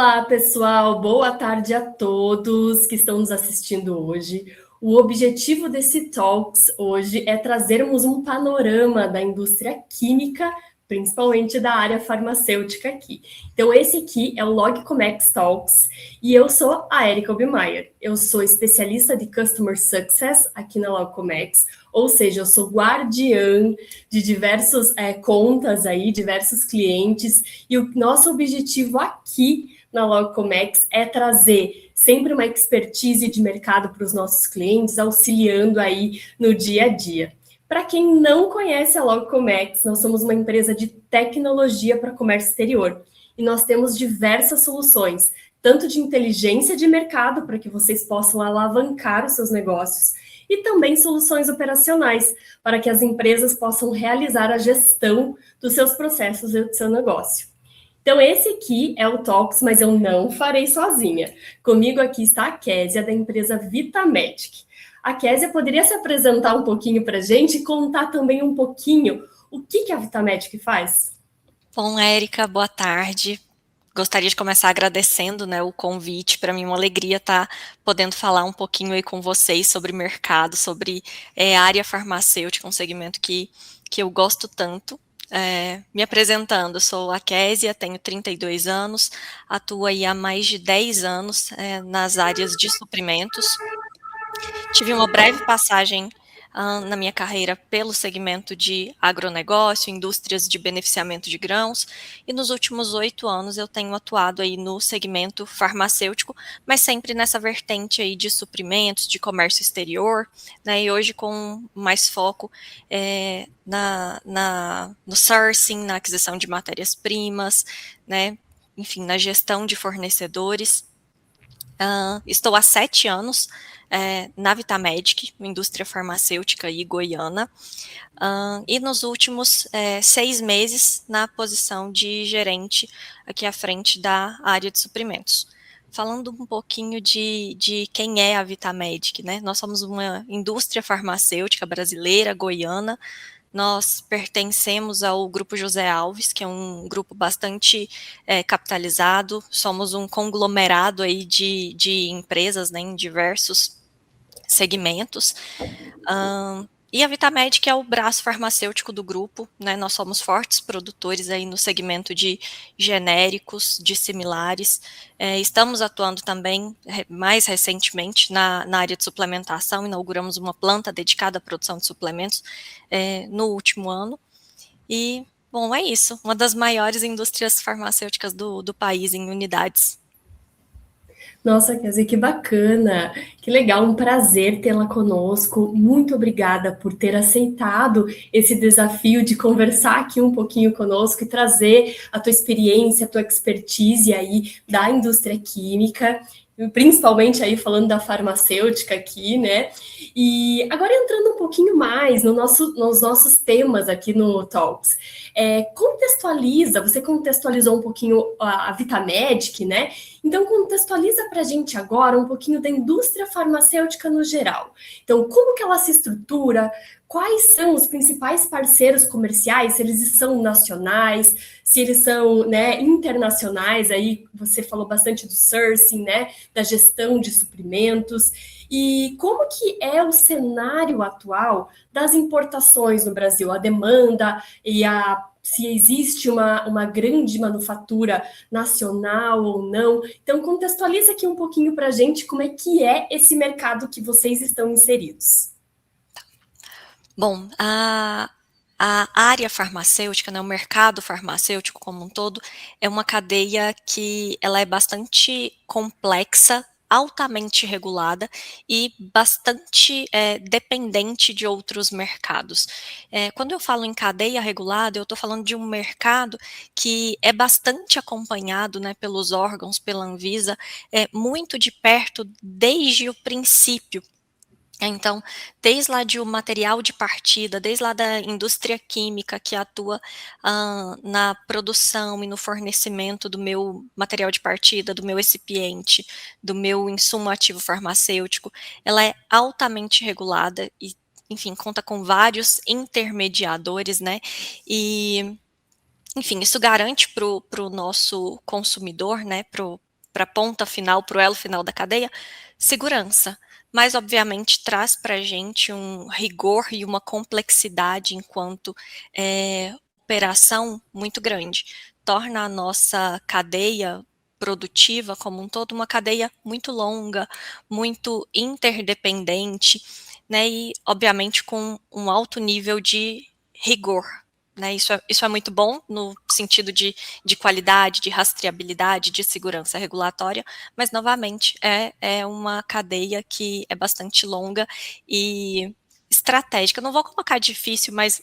Olá, pessoal, boa tarde a todos que estão nos assistindo hoje. O objetivo desse Talks hoje é trazermos um panorama da indústria química, principalmente da área farmacêutica aqui. Então, esse aqui é o Logcomex Talks e eu sou a Erika Obmaier. Eu sou especialista de Customer Success aqui na Logcomex, ou seja, eu sou guardiã de diversas contas aí, diversos clientes, e o nosso objetivo aqui na Logcomex é trazer sempre uma expertise de mercado para os nossos clientes, auxiliando aí no dia a dia. Para quem não conhece a Logcomex, nós somos uma empresa de tecnologia para comércio exterior e nós temos diversas soluções, tanto de inteligência de mercado para que vocês possam alavancar os seus negócios e também soluções operacionais para que as empresas possam realizar a gestão dos seus processos e do seu negócio. Então, esse aqui é o Talks, mas eu não farei sozinha. Comigo aqui está a Késia, da empresa Vitamedic. A Késia poderia se apresentar um pouquinho para a gente e contar também um pouquinho o que a Vitamedic faz? Bom, Érica, boa tarde. Gostaria de começar agradecendo, o convite. Para mim é uma alegria estar podendo falar um pouquinho aí com vocês sobre mercado, sobre a área farmacêutica, um segmento que eu gosto tanto. Me apresentando, sou a Késia, tenho 32 anos, atuo aí há mais de 10 anos nas áreas de suprimentos. Tive uma breve passagem na minha carreira pelo segmento de agronegócio, indústrias de beneficiamento de grãos, e nos últimos 8 anos eu tenho atuado aí no segmento farmacêutico, mas sempre nessa vertente aí de suprimentos, de comércio exterior, e hoje com mais foco no sourcing, na aquisição de matérias-primas, enfim, na gestão de fornecedores. Estou há 7 anos na Vitamedic, indústria farmacêutica e goiana, e nos últimos 6 meses na posição de gerente aqui à frente da área de suprimentos. Falando um pouquinho de quem é a Vitamedic, nós somos uma indústria farmacêutica brasileira, goiana. Nós pertencemos ao Grupo José Alves, que é um grupo bastante capitalizado, somos um conglomerado aí de empresas, em diversos segmentos, e a Vitamedic é o braço farmacêutico do grupo, nós somos fortes produtores aí no segmento de genéricos, de similares, estamos atuando também, mais recentemente, na área de suplementação, inauguramos uma planta dedicada à produção de suplementos no último ano, e, bom, é isso, uma das maiores indústrias farmacêuticas do país em unidades. Nossa, Kézia, que bacana, que legal, um prazer tê-la conosco. Muito obrigada por ter aceitado esse desafio de conversar aqui um pouquinho conosco e trazer a tua experiência, a tua expertise aí da indústria química, principalmente aí falando da farmacêutica aqui, né? E agora entrando um pouquinho mais nos nossos temas aqui no Talks, você contextualizou um pouquinho a Vitamedic, né? Então, contextualiza para a gente agora um pouquinho da indústria farmacêutica no geral. Então, como que ela se estrutura? Quais são os principais parceiros comerciais? Se eles são nacionais, se eles são internacionais? Aí você falou bastante do sourcing, da gestão de suprimentos. E como que é o cenário atual das importações no Brasil? A demanda e se existe uma grande manufatura nacional ou não. Então, contextualiza aqui um pouquinho para a gente como é que é esse mercado que vocês estão inseridos. Bom, a área farmacêutica, o mercado farmacêutico como um todo, é uma cadeia que ela é bastante complexa, altamente regulada e bastante dependente de outros mercados. Quando eu falo em cadeia regulada, eu estou falando de um mercado que é bastante acompanhado, pelos órgãos, pela Anvisa, muito de perto desde o princípio. Então, desde lá de um material de partida, desde lá da indústria química que atua na produção e no fornecimento do meu material de partida, do meu recipiente, do meu insumo ativo farmacêutico, ela é altamente regulada e, enfim, conta com vários intermediadores, e, enfim, isso garante para o nosso consumidor, para a ponta final, para o elo final da cadeia, segurança. Mas, obviamente, traz para a gente um rigor e uma complexidade enquanto operação muito grande. Torna a nossa cadeia produtiva como um todo uma cadeia muito longa, muito interdependente, né, e obviamente com um alto nível de rigor, né, isso é muito bom no sentido de qualidade, de rastreabilidade, de segurança regulatória, mas novamente é uma cadeia que é bastante longa e estratégica. Eu não vou colocar difícil, mas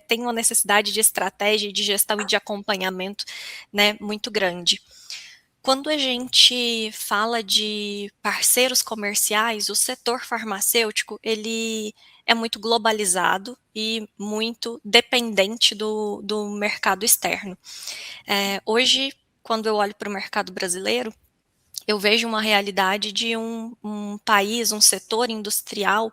tem uma necessidade de estratégia, de gestão e de acompanhamento, né, muito grande. Quando a gente fala de parceiros comerciais, o setor farmacêutico, ele é muito globalizado e muito dependente do mercado externo. Hoje, quando eu olho para o mercado brasileiro, eu vejo uma realidade de um país, um setor industrial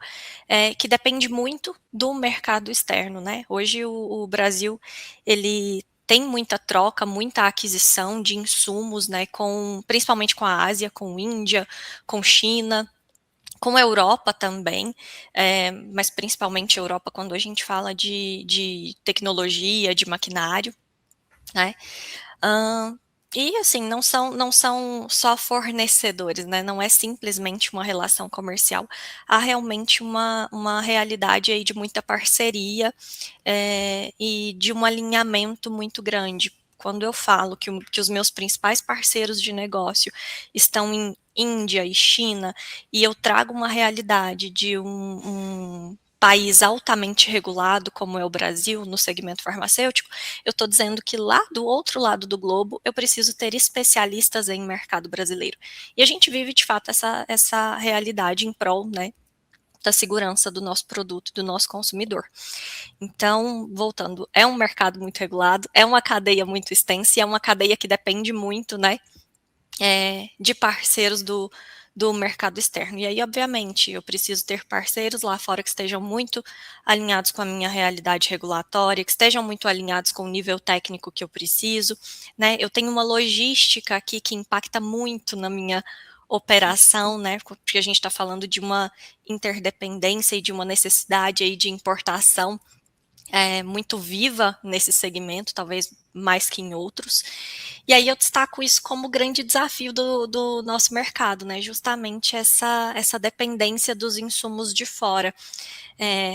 que depende muito do mercado externo, né? Hoje o Brasil, ele tem muita troca, muita aquisição de insumos, né, principalmente com a Ásia, com Índia, com China, com a Europa também, mas principalmente a Europa quando a gente fala de tecnologia, de maquinário, né? E assim, não são só fornecedores, né? Não é simplesmente uma relação comercial. Há realmente uma realidade aí de muita parceria e de um alinhamento muito grande. Quando eu falo que os meus principais parceiros de negócio estão em Índia e China, e eu trago uma realidade de um país altamente regulado, como é o Brasil, no segmento farmacêutico, eu estou dizendo que lá do outro lado do globo eu preciso ter especialistas em mercado brasileiro. E a gente vive, de fato, essa realidade em prol, né, da segurança do nosso produto, do nosso consumidor. Então, voltando, é um mercado muito regulado, é uma cadeia muito extensa e é uma cadeia que depende muito, né, de parceiros do mercado externo. E aí, obviamente, eu preciso ter parceiros lá fora que estejam muito alinhados com a minha realidade regulatória, que estejam muito alinhados com o nível técnico que eu preciso, né? Eu tenho uma logística aqui que impacta muito na minha operação, né? Porque a gente está falando de uma interdependência e de uma necessidade aí de importação muito viva nesse segmento, talvez mais que em outros. E aí eu destaco isso como grande desafio do nosso mercado, né? Justamente essa dependência dos insumos de fora.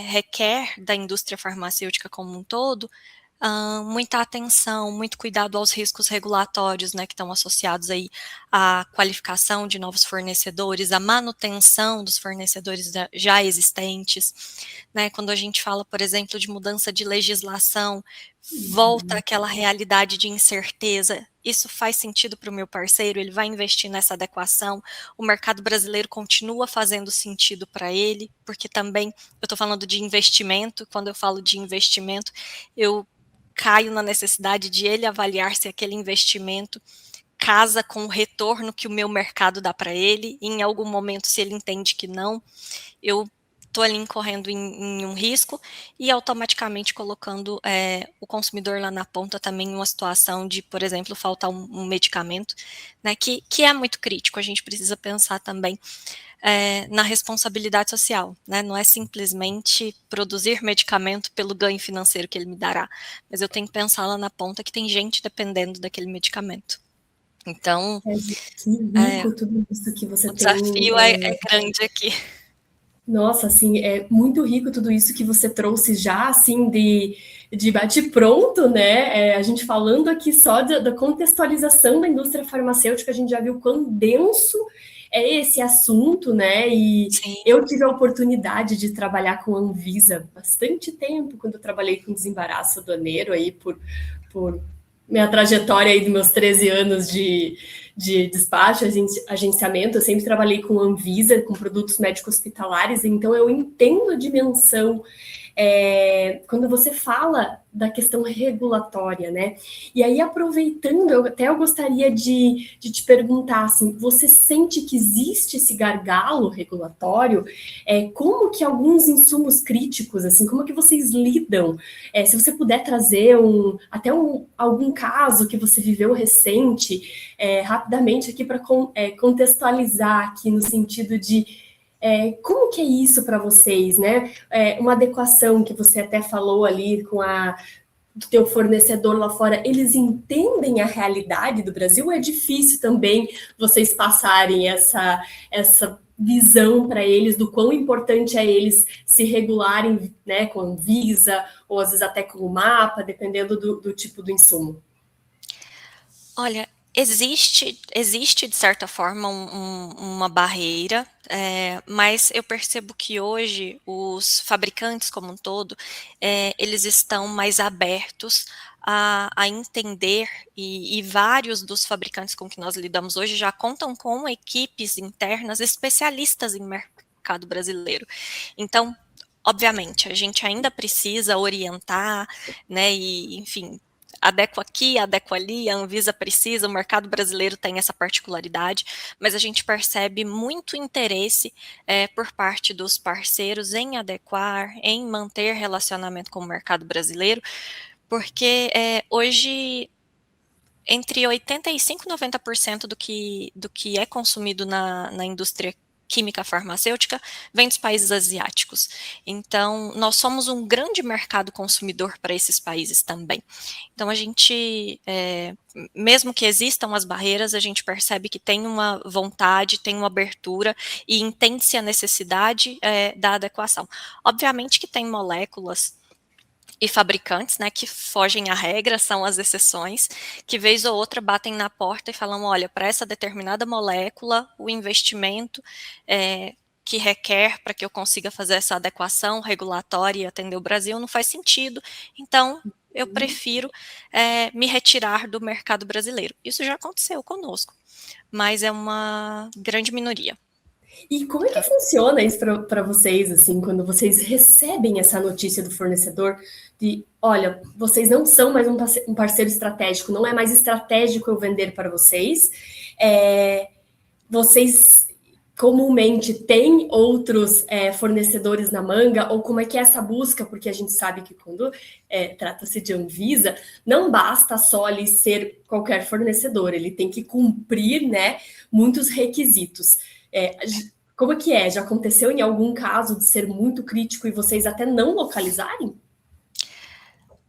Requer da indústria farmacêutica como um todo muita atenção, muito cuidado aos riscos regulatórios, né, que estão associados aí à qualificação de novos fornecedores, à manutenção dos fornecedores já existentes, né, quando a gente fala, por exemplo, de mudança de legislação, volta aquela realidade de incerteza, isso faz sentido para o meu parceiro, ele vai investir nessa adequação, o mercado brasileiro continua fazendo sentido para ele, porque também eu estou falando de investimento, quando eu falo de investimento, eu caio na necessidade de ele avaliar se aquele investimento casa com o retorno que o meu mercado dá para ele, e em algum momento, se ele entende que não, eu estou ali incorrendo em um risco e automaticamente colocando o consumidor lá na ponta também em uma situação de, por exemplo, faltar um medicamento, né, que é muito crítico, a gente precisa pensar também na responsabilidade social, né? Não é simplesmente produzir medicamento pelo ganho financeiro que ele me dará, mas eu tenho que pensar lá na ponta que tem gente dependendo daquele medicamento. Então, que rico tudo isso que você o tem. desafio é grande aqui. Nossa, assim, é muito rico tudo isso que você trouxe já, assim, de bate-pronto, né? A gente falando aqui só da contextualização da indústria farmacêutica, a gente já viu quão denso é esse assunto, né? E Sim. Eu tive a oportunidade de trabalhar com a Anvisa bastante tempo, quando eu trabalhei com desembaraço aduaneiro aí por minha trajetória aí dos meus 13 anos de despacho, agenciamento, eu sempre trabalhei com Anvisa, com produtos médico-hospitalares, então eu entendo a dimensão quando você fala da questão regulatória, né? E aí, aproveitando, eu gostaria de te perguntar, assim, você sente que existe esse gargalo regulatório? Como que alguns insumos críticos, assim, como que vocês lidam? Se você puder trazer algum caso que você viveu recente, rapidamente aqui para contextualizar aqui no sentido de como que é isso para vocês, né? Uma adequação que você até falou ali do teu fornecedor lá fora, eles entendem a realidade do Brasil? É difícil também vocês passarem essa visão para eles do quão importante é eles se regularem, né, com a Anvisa, ou às vezes até com o mapa, dependendo do tipo do insumo. Olha, existe de certa forma uma barreira, mas eu percebo que hoje os fabricantes como um todo, eles estão mais abertos a entender e vários dos fabricantes com que nós lidamos hoje já contam com equipes internas especialistas em mercado brasileiro. Então, obviamente, a gente ainda precisa orientar, né, e enfim, adequa aqui, adequa ali, a Anvisa precisa, o mercado brasileiro tem essa particularidade, mas a gente percebe muito interesse por parte dos parceiros em adequar, em manter relacionamento com o mercado brasileiro, porque hoje entre 85% e 90% do que é consumido na indústria química farmacêutica vem dos países asiáticos. Então, nós somos um grande mercado consumidor para esses países também. Então, a gente, mesmo que existam as barreiras, a gente percebe que tem uma vontade, tem uma abertura e entende-se a necessidade da adequação. Obviamente que tem moléculas e fabricantes, né, que fogem à regra, são as exceções, que vez ou outra batem na porta e falam, olha, para essa determinada molécula, o investimento que requer para que eu consiga fazer essa adequação regulatória e atender o Brasil não faz sentido, então eu prefiro me retirar do mercado brasileiro. Isso já aconteceu conosco, mas é uma grande minoria. E como é que funciona isso para vocês, assim, quando vocês recebem essa notícia do fornecedor de, olha, vocês não são mais um parceiro estratégico, não é mais estratégico eu vender para vocês, vocês comumente têm outros fornecedores na manga, ou como é que é essa busca? Porque a gente sabe que quando trata-se de Anvisa, não basta só ali ser qualquer fornecedor, ele tem que cumprir, né, muitos requisitos. Como é que é? Já aconteceu em algum caso de ser muito crítico e vocês até não localizarem?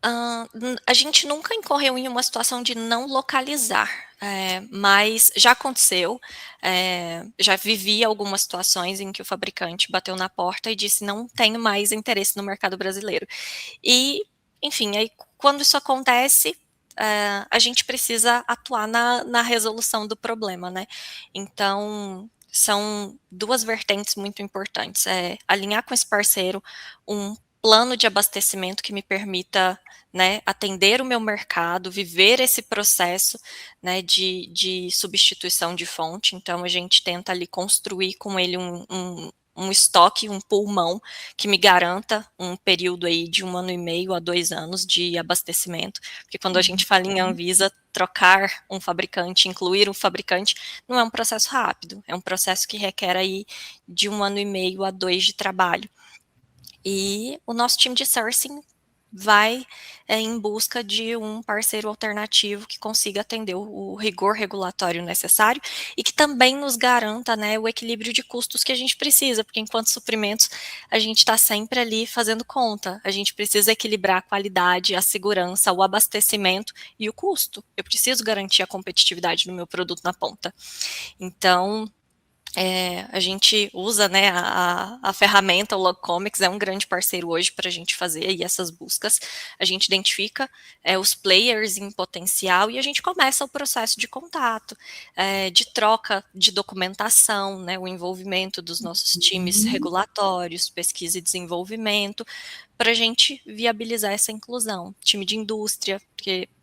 A gente nunca incorreu em uma situação de não localizar, mas já aconteceu, já vivi algumas situações em que o fabricante bateu na porta e disse não tenho mais interesse no mercado brasileiro. E, enfim, aí quando isso acontece, a gente precisa atuar na resolução do problema, né? Então, são duas vertentes muito importantes, alinhar com esse parceiro um plano de abastecimento que me permita, né, atender o meu mercado, viver esse processo, né, de substituição de fonte. Então, a gente tenta ali construir com ele um estoque, um pulmão que me garanta um período aí de 1 ano e meio a 2 anos de abastecimento, porque quando a gente fala em Anvisa, trocar um fabricante, incluir um fabricante, não é um processo rápido, é um processo que requer aí de 1 ano e meio a 2 de trabalho. E o nosso time de sourcing vai em busca de um parceiro alternativo que consiga atender o rigor regulatório necessário e que também nos garanta, né, o equilíbrio de custos que a gente precisa, porque enquanto suprimentos a gente está sempre ali fazendo conta, a gente precisa equilibrar a qualidade, a segurança, o abastecimento e o custo. Eu preciso garantir a competitividade do meu produto na ponta. Então, a gente usa, né, a ferramenta, o Logcomics é um grande parceiro hoje para a gente fazer aí essas buscas. A gente identifica os players em potencial e a gente começa o processo de contato, de troca de documentação, né, o envolvimento dos nossos times regulatórios, pesquisa e desenvolvimento, para a gente viabilizar essa inclusão. Time de indústria,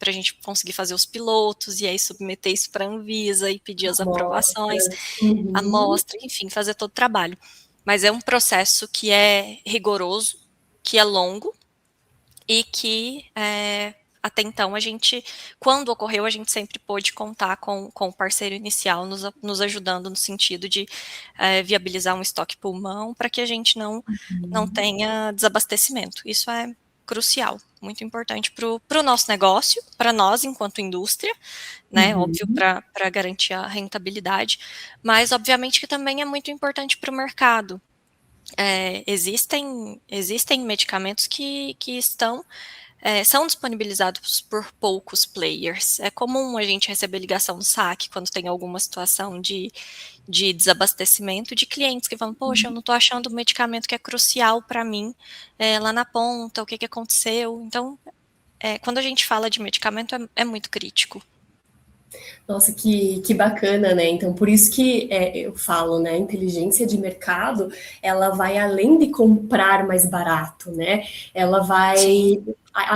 para a gente conseguir fazer os pilotos e aí submeter isso para a Anvisa e pedir as aprovações, amostra, enfim, fazer todo o trabalho. Mas é um processo que é rigoroso, que é longo e que até então quando ocorreu, a gente sempre pôde contar com o parceiro inicial nos ajudando no sentido de viabilizar um estoque pulmão para que a gente não tenha desabastecimento. Isso é crucial, muito importante para o nosso negócio, para nós enquanto indústria, né? Óbvio, para garantir a rentabilidade, mas obviamente que também é muito importante para o mercado. Existem medicamentos que são disponibilizados por poucos players. É comum a gente receber ligação no saque quando tem alguma situação de desabastecimento de clientes que falam, poxa, eu não estou achando o medicamento que é crucial para mim lá na ponta, o que aconteceu? Então, quando a gente fala de medicamento, é muito crítico. Nossa, que bacana, né? Então, por isso que eu falo, né? A inteligência de mercado, ela vai além de comprar mais barato, né? Ela vai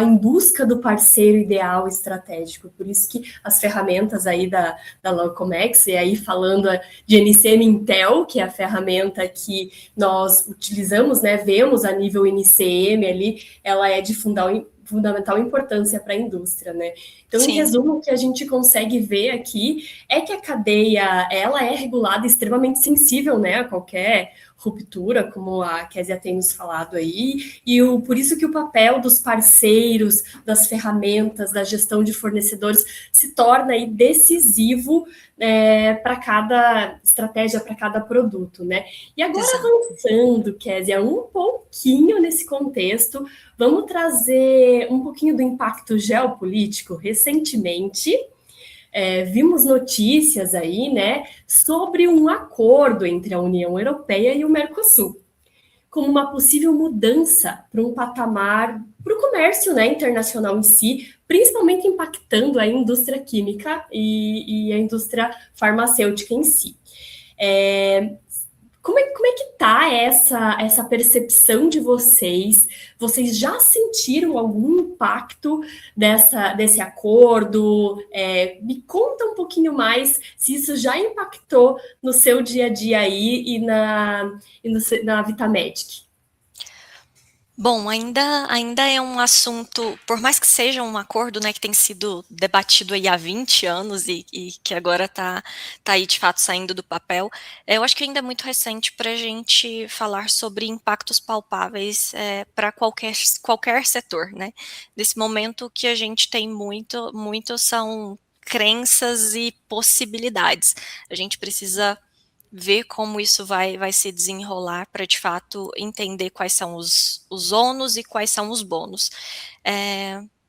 em busca do parceiro ideal estratégico. Por isso que as ferramentas aí da Locomex, e aí falando de NCM Intel, que é a ferramenta que nós utilizamos, né? Vemos a nível NCM ali, ela é de fundamental importância para a indústria, né? Então, em resumo, o que a gente consegue ver aqui é que a cadeia, ela é regulada, extremamente sensível, né, a qualquer ruptura, como a Kézia tem nos falado aí, e por isso que o papel dos parceiros, das ferramentas, da gestão de fornecedores se torna aí decisivo para cada estratégia, para cada produto, né? E agora, avançando, Kézia, um pouquinho nesse contexto, vamos trazer um pouquinho do impacto geopolítico. Recentemente, vimos notícias aí, né, sobre um acordo entre a União Europeia e o Mercosul, como uma possível mudança para um patamar para o comércio, né, internacional em si, principalmente impactando a indústria química e a indústria farmacêutica em si. Como é que tá essa percepção de vocês? Vocês já sentiram algum impacto desse acordo? Me conta um pouquinho mais se isso já impactou no seu dia a dia aí e na Vitamedic. Bom, ainda é um assunto, por mais que seja um acordo, né, que tem sido debatido aí há 20 anos e que agora tá aí de fato saindo do papel, eu acho que ainda é muito recente para a gente falar sobre impactos palpáveis para qualquer setor, né? Nesse momento que a gente tem muito são crenças e possibilidades. A gente precisa ver como isso vai se desenrolar para, de fato, entender quais são os ônus e quais são os bônus.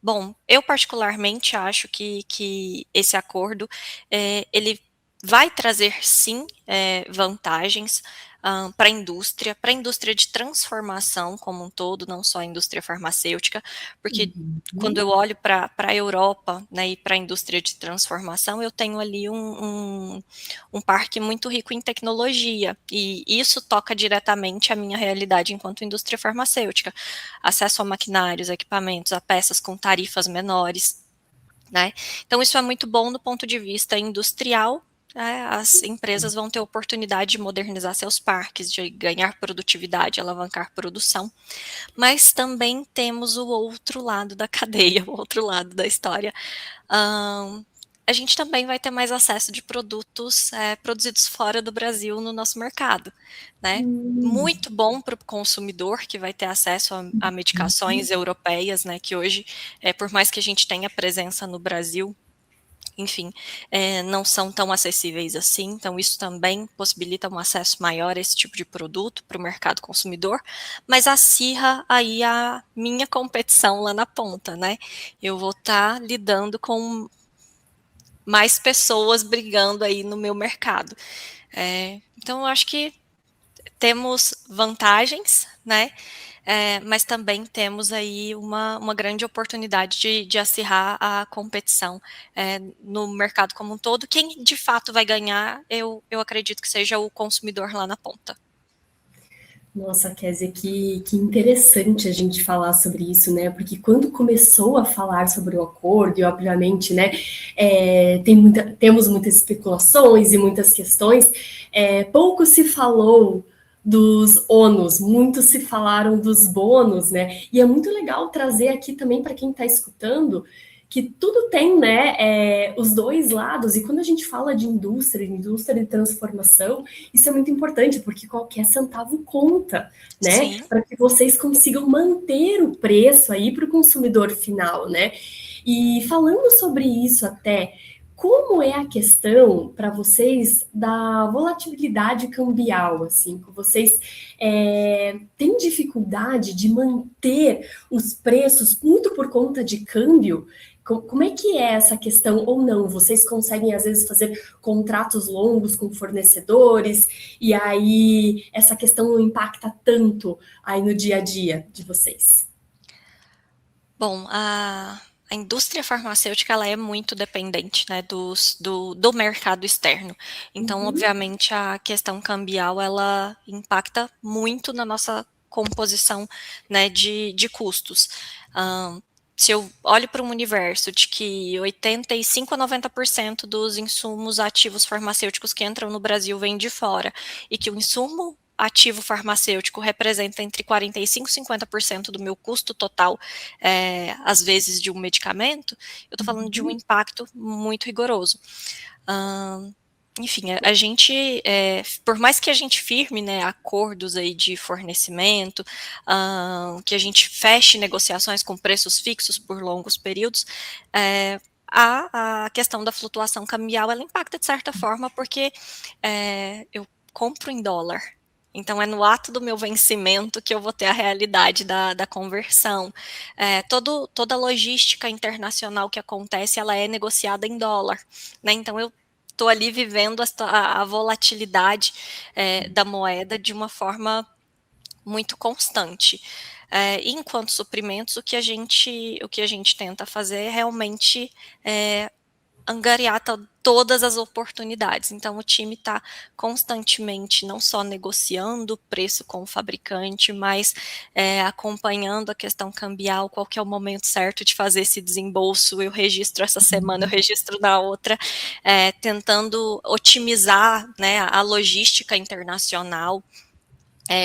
Bom, eu particularmente acho que esse acordo, ele vai trazer, sim, vantagens para a indústria de transformação como um todo, não só a indústria farmacêutica, porque quando eu olho para a Europa, né, e para a indústria de transformação, eu tenho ali um parque muito rico em tecnologia, e isso toca diretamente a minha realidade enquanto indústria farmacêutica. Acesso a maquinários, equipamentos, a peças com tarifas menores, né? Então, isso é muito bom do ponto de vista industrial. As empresas vão ter oportunidade de modernizar seus parques, de ganhar produtividade, alavancar produção, mas também temos o outro lado da cadeia, o outro lado da história. A gente também vai ter mais acesso de produtos produzidos fora do Brasil no nosso mercado, né? Muito bom para o consumidor, que vai ter acesso a medicações europeias, né? Que hoje, por mais que a gente tenha presença no Brasil, enfim, não são tão acessíveis assim, então isso também possibilita um acesso maior a esse tipo de produto para o mercado consumidor, mas acirra aí a minha competição lá na ponta, né? Eu vou estar lidando com mais pessoas brigando aí no meu mercado. Então, eu acho que temos vantagens, né? Mas também temos aí uma grande oportunidade de acirrar a competição no mercado como um todo. Quem de fato vai ganhar, eu acredito que seja o consumidor lá na ponta. Nossa, Kézia, que interessante a gente falar sobre isso, né? Porque quando começou a falar sobre o acordo, e obviamente, né, temos muitas especulações e muitas questões, pouco se falou dos ônus, muito se falaram dos bônus, né? E é muito legal trazer aqui também para quem está escutando que tudo tem, né, os dois lados. E quando a gente fala de indústria de transformação, isso é muito importante, porque qualquer centavo conta, né? Sim. Para que vocês consigam manter o preço aí para o consumidor final, né? E falando sobre isso até, como é a questão para vocês da volatilidade cambial? Assim, vocês têm dificuldade de manter os preços muito por conta de câmbio? Como é que é essa questão ou não? Vocês conseguem, às vezes, fazer contratos longos com fornecedores e aí essa questão não impacta tanto aí no dia a dia de vocês? Bom, a indústria farmacêutica ela é muito dependente, né, do mercado externo. Então, Uhum. obviamente, a questão cambial ela impacta muito na nossa composição, né, de custos. Se eu olho para um universo de que 85 a 90% dos insumos ativos farmacêuticos que entram no Brasil vêm de fora, e que o insumo ativo farmacêutico representa entre 45 e 50% do meu custo total, às vezes, de um medicamento, eu estou falando de um impacto muito rigoroso. Enfim, a gente, por mais que a gente firme, né, acordos aí de fornecimento, que a gente feche negociações com preços fixos por longos períodos, a questão da flutuação cambial, ela impacta de certa forma, porque eu compro em dólar. Então, é no ato do meu vencimento que eu vou ter a realidade da conversão. Toda a logística internacional que acontece, ela é negociada em dólar, né? Então, eu estou ali vivendo a volatilidade da moeda de uma forma muito constante. E enquanto suprimentos, o que a gente tenta fazer é realmente angariar todas as oportunidades. Então, o time está constantemente não só negociando o preço com o fabricante, mas acompanhando a questão cambial, qual que é o momento certo de fazer esse desembolso, eu registro essa semana, eu registro na outra, tentando otimizar, né, a logística internacional,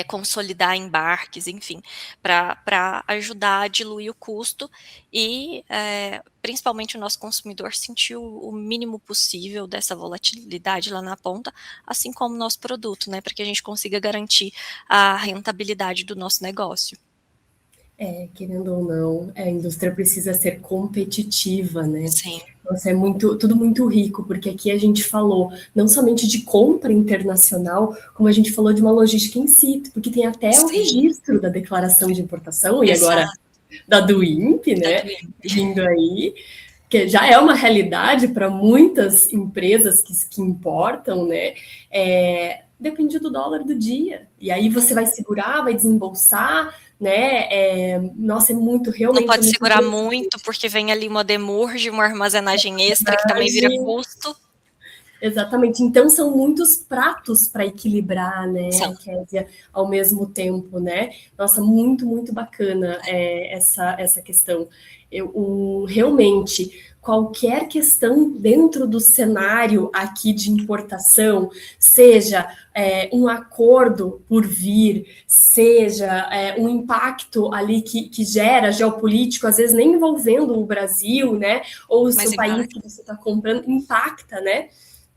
consolidar embarques, enfim, para ajudar a diluir o custo e, principalmente, o nosso consumidor sentir o mínimo possível dessa volatilidade lá na ponta, assim como o nosso produto, né, para que a gente consiga garantir a rentabilidade do nosso negócio. Querendo ou não, a indústria precisa ser competitiva, né? Sim. Nossa, tudo muito rico, porque aqui a gente falou não somente de compra internacional, como a gente falou de uma logística em si, porque tem até o Sim, registro da declaração de importação e agora exato, da do INPE, da né? do INPE. Vindo aí, que já é uma realidade para muitas empresas que importam, né? Depende do dólar do dia. E aí você vai segurar, vai desembolsar, né? Nossa, Não realmente é pode muito segurar interessante. muito, porque vem ali uma demurge, uma armazenagem extra, que também vira custo. Exatamente. Então são muitos pratos para equilibrar, São. né, Kézia, ao mesmo tempo, né? Nossa, muito bacana essa questão. Realmente, qualquer questão dentro do cenário aqui de importação, seja um acordo por vir, seja um impacto ali que gera geopolítico, às vezes nem envolvendo o Brasil, né? Ou o Mas seu país impacta. que você está comprando, impacta, né?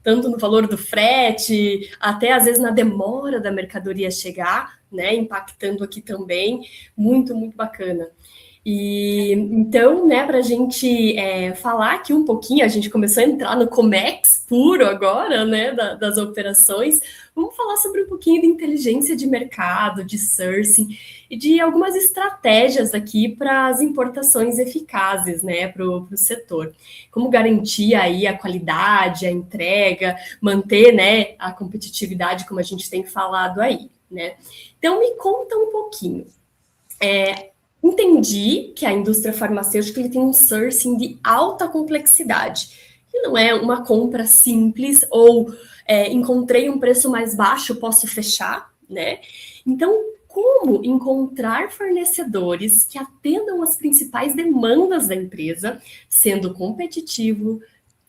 Tanto no valor do frete, até às vezes na demora da mercadoria chegar, né, impactando aqui também, muito bacana. E então, né, para a gente falar aqui um pouquinho, a gente começou a entrar no Comex puro agora, né, das operações. Vamos falar sobre um pouquinho de inteligência de mercado, de sourcing e de algumas estratégias aqui para as importações eficazes, né, para o setor. Como garantir aí a qualidade, a entrega, manter, né, a competitividade, como a gente tem falado aí, né? Então, me conta um pouquinho. Entendi que a indústria farmacêutica ele tem um sourcing de alta complexidade, que não é uma compra simples ou encontrei um preço mais baixo, posso fechar, né? Então, como encontrar fornecedores que atendam as principais demandas da empresa, sendo competitivo,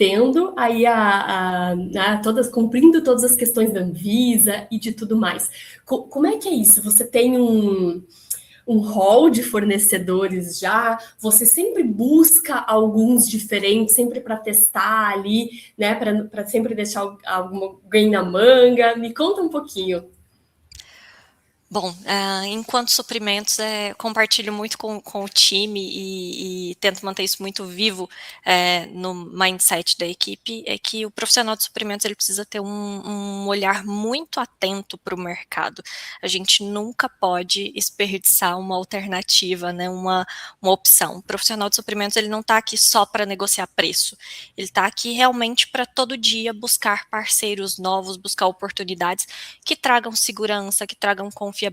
tendo aí cumprindo todas as questões da Anvisa e de tudo mais. Como é que é isso? Você tem um hall de fornecedores já? Você sempre busca alguns diferentes, sempre para testar ali, né? Para sempre deixar alguém na manga? Me conta um pouquinho. Bom, enquanto suprimentos, compartilho muito com o time e tento manter isso muito vivo no mindset da equipe, é que o profissional de suprimentos ele precisa ter um olhar muito atento para o mercado. A gente nunca pode desperdiçar uma alternativa, né, uma opção. O profissional de suprimentos ele não está aqui só para negociar preço, ele está aqui realmente para todo dia buscar parceiros novos, buscar oportunidades que tragam segurança, que tragam confiabilidade,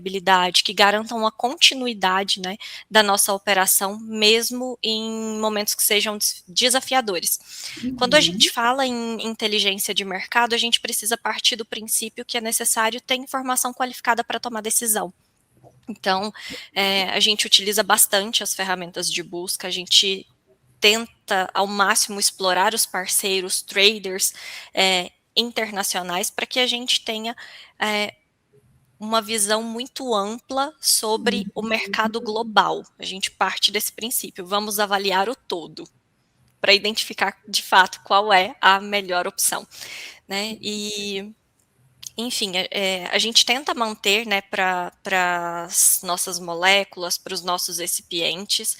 que garantam a continuidade, né, da nossa operação, mesmo em momentos que sejam desafiadores. Quando a gente fala em inteligência de mercado, a gente precisa partir do princípio que é necessário ter informação qualificada para tomar decisão. Então, a gente utiliza bastante as ferramentas de busca, a gente tenta ao máximo explorar os parceiros, traders internacionais, para que a gente tenha uma visão muito ampla sobre o mercado global. A gente parte desse princípio, vamos avaliar o todo, para identificar de fato qual é a melhor opção, né? E, enfim, a gente tenta manter, né, para as nossas moléculas, para os nossos recipientes,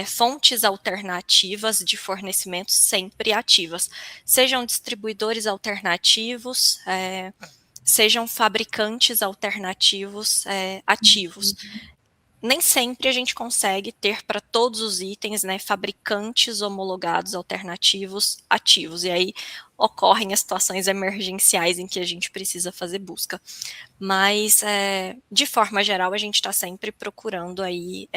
fontes alternativas de fornecimento sempre ativas, sejam distribuidores alternativos, sejam fabricantes alternativos ativos. Nem sempre a gente consegue ter para todos os itens, né, fabricantes homologados alternativos ativos, e aí ocorrem as situações emergenciais em que a gente precisa fazer busca. Mas, de forma geral, a gente está sempre procurando aí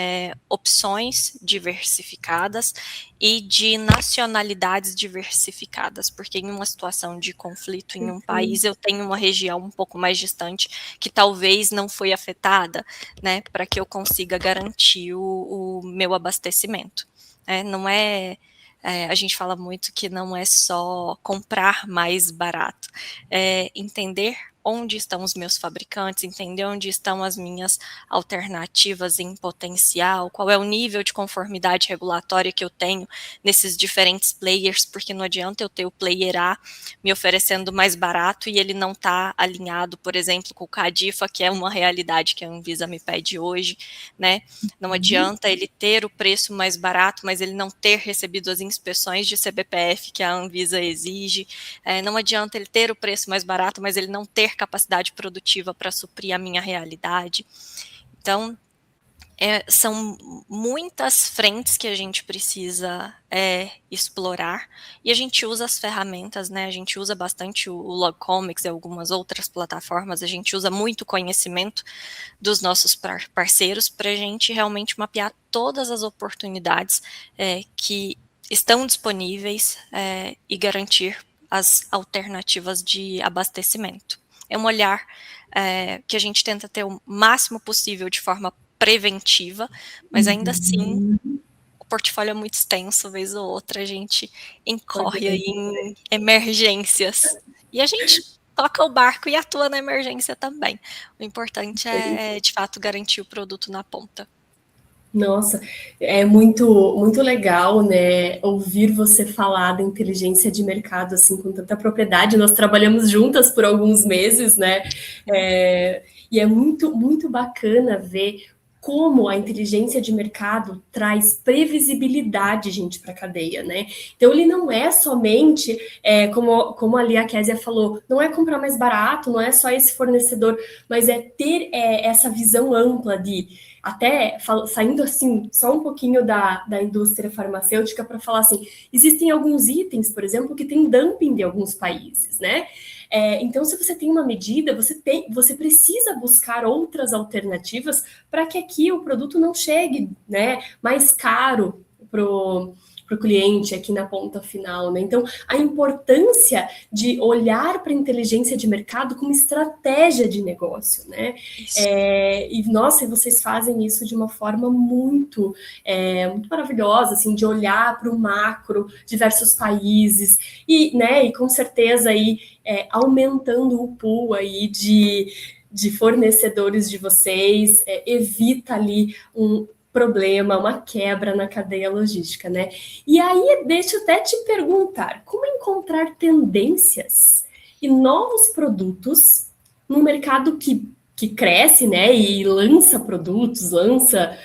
opções diversificadas e de nacionalidades diversificadas, porque em uma situação de conflito em um país, eu tenho uma região um pouco mais distante que talvez não foi afetada, né, para que eu consiga garantir o meu abastecimento. Não a gente fala muito que não é só comprar mais barato, é entender onde estão os meus fabricantes, entender onde estão as minhas alternativas em potencial, qual é o nível de conformidade regulatória que eu tenho nesses diferentes players, porque não adianta eu ter o player A me oferecendo mais barato e ele não está alinhado, por exemplo, com o CADIFA, que é uma realidade que a Anvisa me pede hoje, né? Não adianta ele ter o preço mais barato, mas ele não ter recebido as inspeções de CBPF que a Anvisa exige, não adianta ele ter o preço mais barato, mas ele não ter capacidade produtiva para suprir a minha realidade. Então, são muitas frentes que a gente precisa explorar, e a gente usa as ferramentas, né? A gente usa bastante o Logcomics e algumas outras plataformas, a gente usa muito conhecimento dos nossos parceiros para a gente realmente mapear todas as oportunidades que estão disponíveis e garantir as alternativas de abastecimento. É um olhar que a gente tenta ter o máximo possível de forma preventiva, mas ainda assim o portfólio é muito extenso, vez ou outra a gente incorre aí em emergências, e a gente toca o barco e atua na emergência também. O importante é de fato garantir o produto na ponta. Nossa, é muito, muito legal, né, ouvir você falar da inteligência de mercado, assim, com tanta propriedade. Nós trabalhamos juntas por alguns meses, né, e é muito, muito bacana ver como a inteligência de mercado traz previsibilidade, gente, para a cadeia, né? Então, ele não é somente, como ali a Késia falou, não é comprar mais barato, não é só esse fornecedor, mas é ter essa visão ampla de, até saindo assim, só um pouquinho da indústria farmacêutica para falar assim, existem alguns itens, por exemplo, que tem dumping de alguns países, né? Então, se você tem uma medida, você precisa buscar outras alternativas para que aqui o produto não chegue, né, mais caro para o cliente aqui na ponta final, né? Então, a importância de olhar para a inteligência de mercado como estratégia de negócio, né? E, nossa, vocês fazem isso de uma forma muito maravilhosa, assim, de olhar para o macro, diversos países, e com certeza aí aumentando o pool aí de fornecedores de vocês, evita ali um problema, uma quebra na cadeia logística, né? E aí, deixa eu até te perguntar, como encontrar tendências e novos produtos num mercado que cresce, né, e lança produtos, lança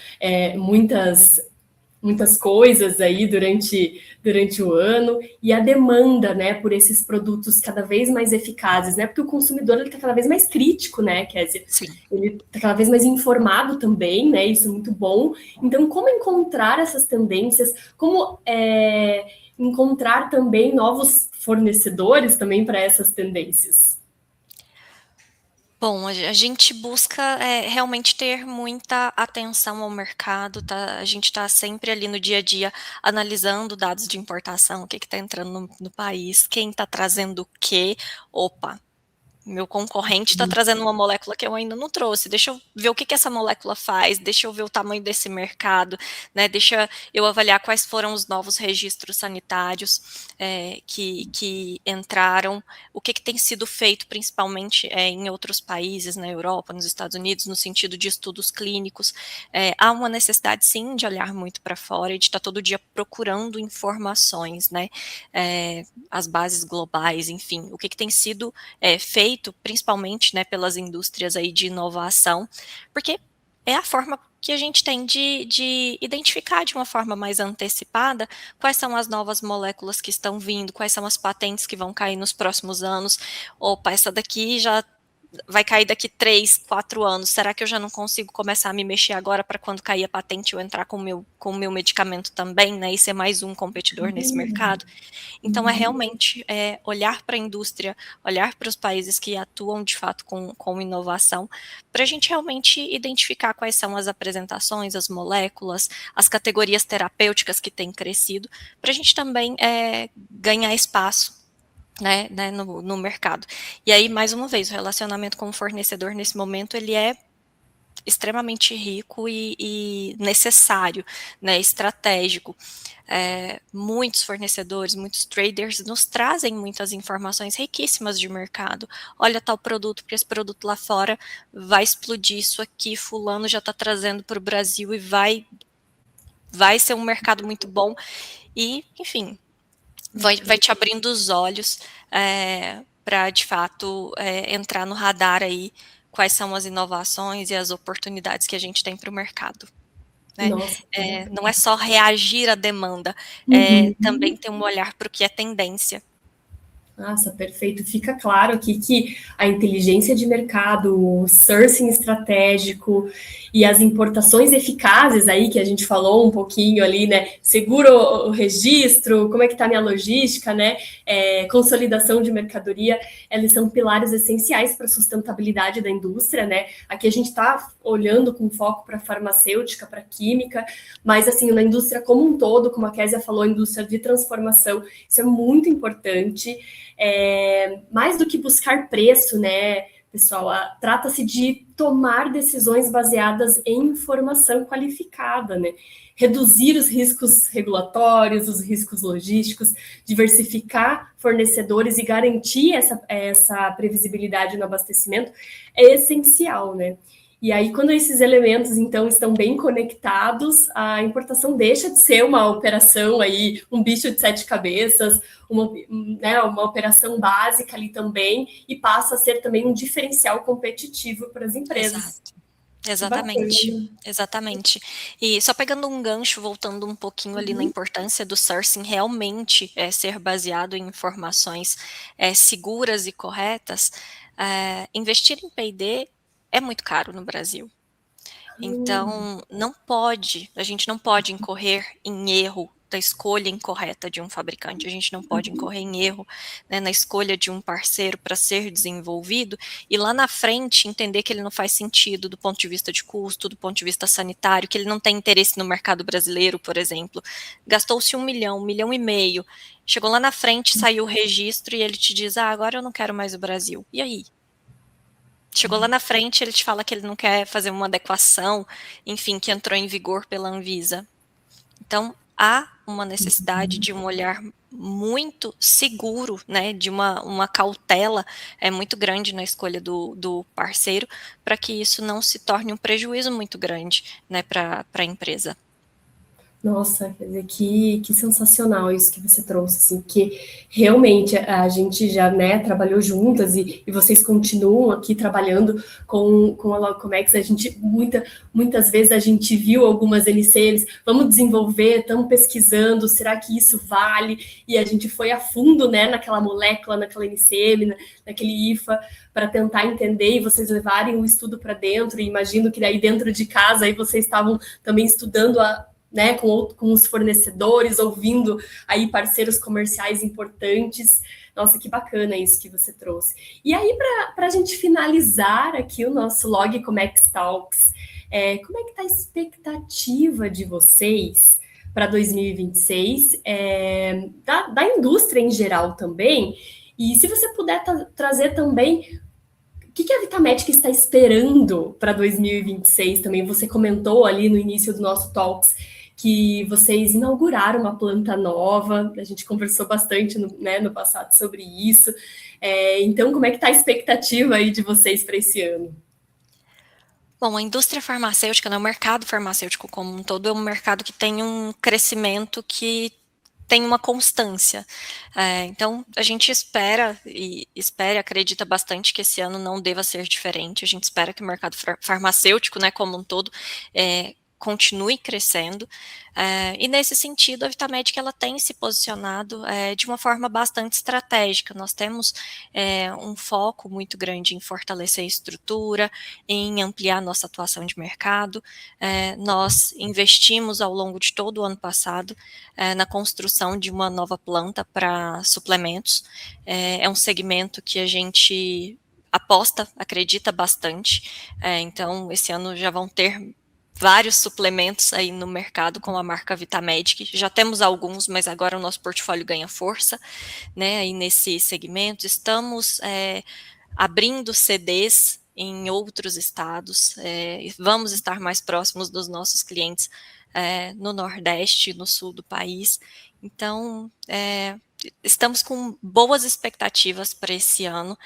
muitas coisas aí durante o ano, e a demanda, né, por esses produtos cada vez mais eficazes, né, porque o consumidor ele está cada vez mais crítico, né, Kézia? Sim. Ele está cada vez mais informado também, né, isso é muito bom. Então, como encontrar essas tendências, como encontrar também novos fornecedores também para essas tendências? Bom, a gente busca realmente ter muita atenção ao mercado, tá? A gente está sempre ali no dia a dia analisando dados de importação, o que está entrando no país, quem está trazendo o quê. Opa, meu concorrente está trazendo uma molécula que eu ainda não trouxe, deixa eu ver o que essa molécula faz, deixa eu ver o tamanho desse mercado, né, deixa eu avaliar quais foram os novos registros sanitários que entraram, o que tem sido feito principalmente em outros países, na Europa, nos Estados Unidos, no sentido de estudos clínicos. Há uma necessidade sim de olhar muito para fora e de estar todo dia procurando informações, né, as bases globais, enfim, o que tem sido feito principalmente, né, pelas indústrias aí de inovação, porque é a forma que a gente tem de identificar de uma forma mais antecipada quais são as novas moléculas que estão vindo, quais são as patentes que vão cair nos próximos anos. Opa, essa daqui já vai cair daqui 3, 4 anos, será que eu já não consigo começar a me mexer agora para quando cair a patente eu entrar com o meu medicamento também, né, e ser mais um competidor nesse mercado? Então, realmente olhar para a indústria, olhar para os países que atuam de fato com inovação, para a gente realmente identificar quais são as apresentações, as moléculas, as categorias terapêuticas que têm crescido, para a gente também ganhar espaço, né, no mercado. E aí, mais uma vez, o relacionamento com o fornecedor nesse momento, ele é extremamente rico e necessário, né, estratégico. Muitos fornecedores, muitos traders nos trazem muitas informações riquíssimas de mercado. Olha tal produto, porque esse produto lá fora vai explodir, isso aqui fulano já está trazendo para o Brasil e vai ser um mercado muito bom. E, enfim, vai te abrindo os olhos para, de fato, entrar no radar aí quais são as inovações e as oportunidades que a gente tem para o mercado. Né? Nossa, Não é só reagir à demanda, também ter um olhar para o que é tendência. Nossa, perfeito. Fica claro aqui que a inteligência de mercado, o sourcing estratégico e as importações eficazes aí, que a gente falou um pouquinho ali, né? Seguro o registro, como é que está a minha logística, né? Consolidação de mercadoria, eles são pilares essenciais para a sustentabilidade da indústria, né? Aqui a gente está olhando com foco para a farmacêutica, para a química, mas assim, na indústria como um todo, como a Kézia falou, a indústria de transformação, isso é muito importante. Mais do que buscar preço, né, pessoal, trata-se de tomar decisões baseadas em informação qualificada, né? Reduzir os riscos regulatórios, os riscos logísticos, diversificar fornecedores e garantir essa previsibilidade no abastecimento é essencial, né? E aí, quando esses elementos, então, estão bem conectados, a importação deixa de ser uma operação aí, um bicho de 7 cabeças, uma operação básica ali também, e passa a ser também um diferencial competitivo para as empresas. Exato. Exatamente, exatamente. E só pegando um gancho, voltando um pouquinho ali na importância do sourcing realmente ser baseado em informações seguras e corretas, investir em P&D é muito caro no Brasil. Então, a gente não pode incorrer em erro da escolha incorreta de um fabricante, a gente não pode incorrer em erro, né, na escolha de um parceiro para ser desenvolvido, e lá na frente entender que ele não faz sentido do ponto de vista de custo, do ponto de vista sanitário, que ele não tem interesse no mercado brasileiro, por exemplo. Gastou-se 1,5 milhão, chegou lá na frente, saiu o registro e ele te diz, agora eu não quero mais o Brasil. E aí? Chegou lá na frente, ele te fala que ele não quer fazer uma adequação, enfim, que entrou em vigor pela Anvisa. Então, há uma necessidade de um olhar muito seguro, né, de uma cautela muito grande na escolha do parceiro, para que isso não se torne um prejuízo muito grande, né, para a empresa. Nossa, quer dizer, que sensacional isso que você trouxe, assim, que realmente a gente já, né, trabalhou juntas e vocês continuam aqui trabalhando com a Logocomex, a gente, muitas vezes a gente viu algumas NCMs, vamos desenvolver, estamos pesquisando, será que isso vale? E a gente foi a fundo, né, naquela molécula, naquela NCM, naquele IFA, para tentar entender e vocês levarem o estudo para dentro, e imagino que daí dentro de casa aí vocês estavam também estudando né, com os fornecedores, ouvindo aí parceiros comerciais importantes. Nossa, que bacana isso que você trouxe. E aí, para a gente finalizar aqui o nosso Logocomex Talks, como é que está a expectativa de vocês para 2026, da indústria em geral também? E se você puder trazer também o que a Vitamedic está esperando para 2026 também? Você comentou ali no início do nosso Talks que vocês inauguraram uma planta nova, a gente conversou bastante no passado sobre isso. Então, como é que está a expectativa aí de vocês para esse ano? Bom, a indústria farmacêutica, né, o mercado farmacêutico como um todo, é um mercado que tem um crescimento que tem uma constância. Então, a gente espera e acredita bastante que esse ano não deva ser diferente. A gente espera que o mercado farmacêutico, né, como um todo, continue crescendo, e nesse sentido a Vitamedic ela tem se posicionado de uma forma bastante estratégica. Nós temos um foco muito grande em fortalecer a estrutura, em ampliar nossa atuação de mercado. Nós investimos ao longo de todo o ano passado na construção de uma nova planta para suplementos. É um segmento que a gente aposta, acredita bastante. Então, esse ano já vão ter vários suplementos aí no mercado com a marca Vitamedic. Já temos alguns, mas agora o nosso portfólio ganha força, né, aí nesse segmento. Estamos abrindo CDs em outros estados, vamos estar mais próximos dos nossos clientes no Nordeste, no Sul do país. Então, estamos com boas expectativas para esse ano.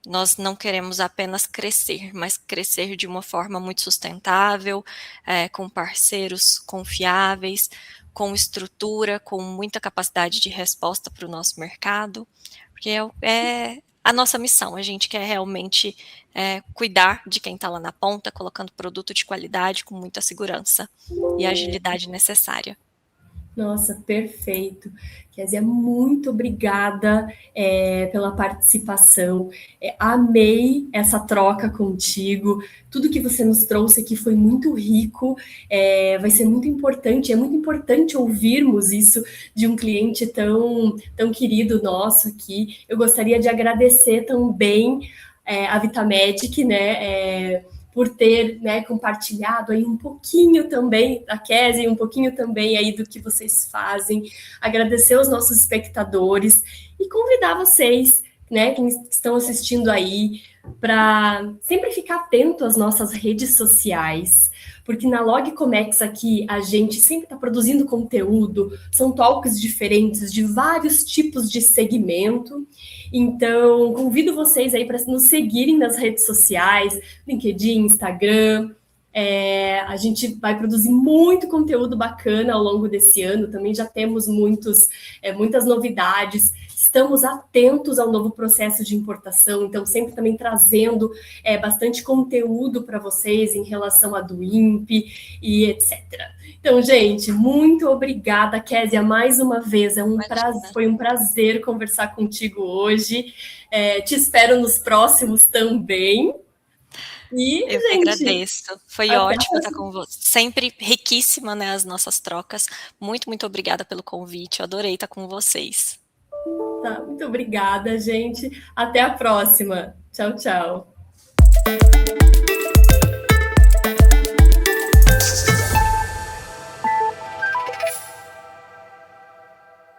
Nós não queremos apenas crescer, mas crescer de uma forma muito sustentável, com parceiros confiáveis, com estrutura, com muita capacidade de resposta para o nosso mercado, porque é a nossa missão. A gente quer realmente cuidar de quem está lá na ponta, colocando produto de qualidade com muita segurança e agilidade necessária. Nossa, perfeito. Kézia, muito obrigada pela participação. Amei essa troca contigo. Tudo que você nos trouxe aqui foi muito rico. Vai ser muito importante. É muito importante ouvirmos isso de um cliente tão querido nosso aqui. Eu gostaria de agradecer também a Vitamedic, né? Por ter, né, compartilhado aí um pouquinho também da Kézia e um pouquinho também aí do que vocês fazem. Agradecer aos nossos espectadores e convidar vocês, né, que estão assistindo aí, para sempre ficar atento às nossas redes sociais, porque na Logocomex aqui a gente sempre está produzindo conteúdo, são talks diferentes de vários tipos de segmento. Então, convido vocês aí para nos seguirem nas redes sociais, LinkedIn, Instagram. A gente vai produzir muito conteúdo bacana ao longo desse ano. Também já temos muitas novidades. Estamos atentos ao novo processo de importação, então sempre também trazendo bastante conteúdo para vocês em relação a do INPE e etc. Então, gente, muito obrigada, Kézia, mais uma vez. Foi um prazer conversar contigo hoje. Te espero nos próximos também. E, Eu que gente, agradeço. Foi até ótimo estar com você. Sempre riquíssima, né, as nossas trocas. Muito, muito obrigada pelo convite. Eu adorei estar com vocês. tá. Muito obrigada, gente. Até a próxima. Tchau, tchau.